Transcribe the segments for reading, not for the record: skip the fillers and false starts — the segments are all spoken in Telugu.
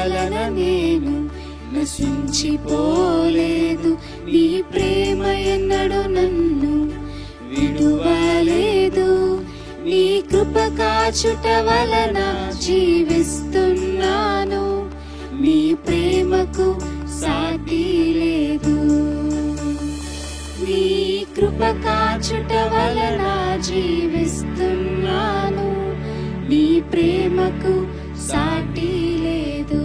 వలన నేను నశించిపోలేదు. నీ ప్రేమ ఎన్నడూ నన్ను విడువలేదు. నీ కృప కాచుట వలన జీవిస్తున్నాను. నీ ప్రేమకు సాటి లేదు. నీ కృప కాచుట వలన జీవిస్తున్నాను. నీ ప్రేమకు సాటి లేదు.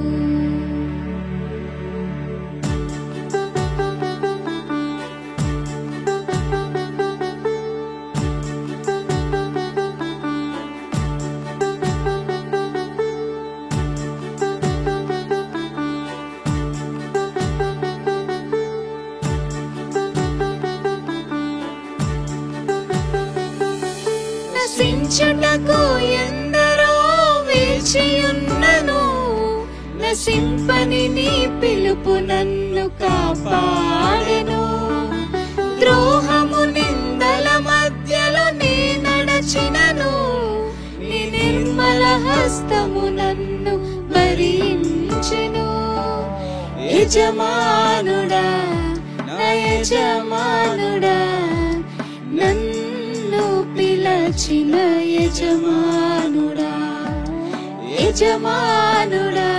నశించుటకు ఎందరో వేచియున్నను. నశింపని నీ పిలుపు నన్ను కాపాడెను. ద్రోహము నిందల మధ్యలో నీ నడచినను. నీ నిర్మల హస్తము నన్ను భరించెను. యజమానుడా, నా యజమానుడా, నన్ను పిలచిన యజమానుడా, యజమానుడా,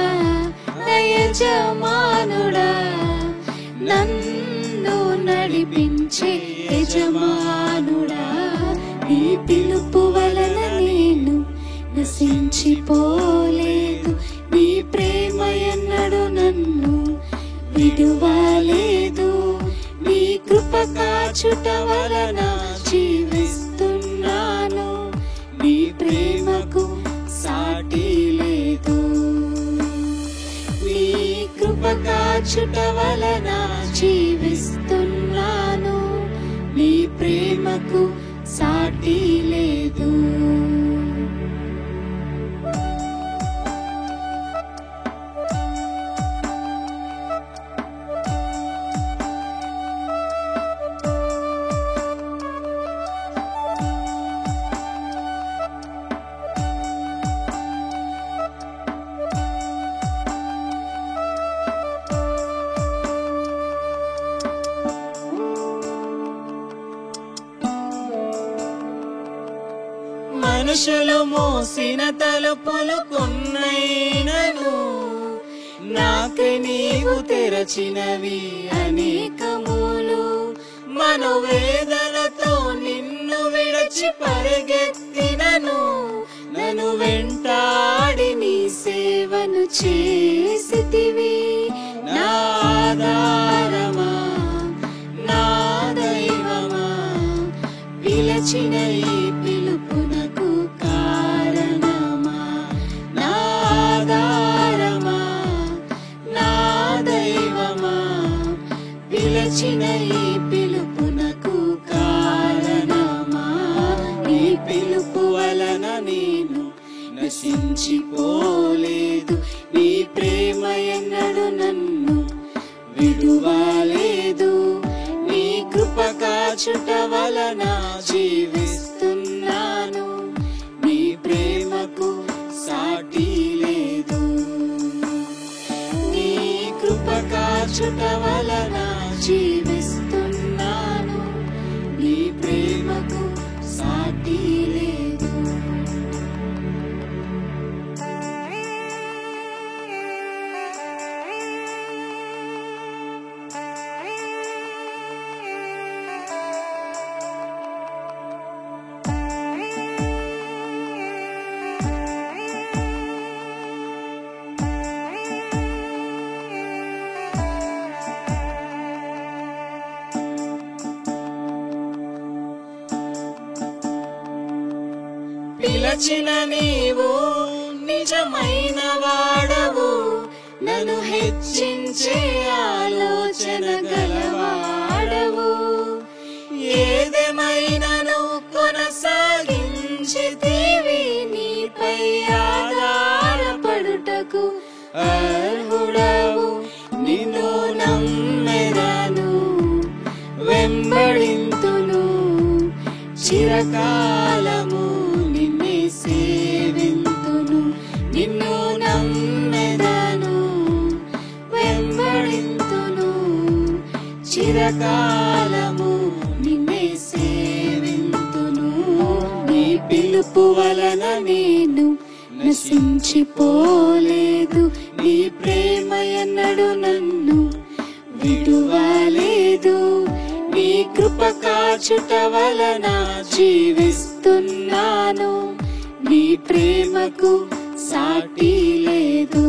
నా యజమానుడా, నన్ను నడిపించే యజమానుడా. నీ పిలుపు వలన నేను నశించిపోలేదు. నీ ప్రేమ ఎన్నడూ నన్ను విడువలేదు. నీ కృప కాచుట వలన జీవిస్తున్నాను. నీ ప్రేమకు సాటి లేదు. నీ కృప కాచుట వలన జీవిస్తున్నాను. నీ ప్రేమకు సాటి లేదు. మనుషులు మోసిన తలుపులు కొన్నైనను, నాకై నీవు తెరచినవి అనేకములు. మనోవేదనతో నిన్ను విడచి పరిగెత్తినను. నన్ను వెంటాడి నీ సేవను చేసితివి. నా ఆధారమా, నా దైవమా, పిలచిన ఈ పిలుపునకు కారణమా. నా ఆధారమా, నా దైవమా, పిలచిన ఈ పిలుపునకు కారణమా. ఈ పిలుపు వలన నేను నశించిపోలేదు. నీ ప్రేమ ఎన్నడూ నన్ను విడువలేదు. నీ కృప కాచుట వలన జీవిస్తున్నాను. నీ ప్రేమకు సాటి లేదు. నీ కృప కాచుట వలన జీవిస్తున్నాను. నీ ప్రేమకు సాటి లేదు. పిలచిన నీవు నిజమైన వాడవు. నన్ను హెచ్చించే ఆలోచన గలవాడవు. ఏదేమైనను కొనసాగించితివి. నీపై ఆధారపడుటకు అర్హుడవు. నిన్ను నమ్మెదను, వెంబడింతును. చిరకాలము నిన్నే సేవింతును. నిన్ను నమ్మెదను, వలన నేను నశించిపోలేదు. నీ ప్రేమ ఎన్నడు నన్ను విడువలేదు. నీ కృప కాచుట వలన జీవిస్తున్నాను. నీ ప్రేమకు సాటి లేదు.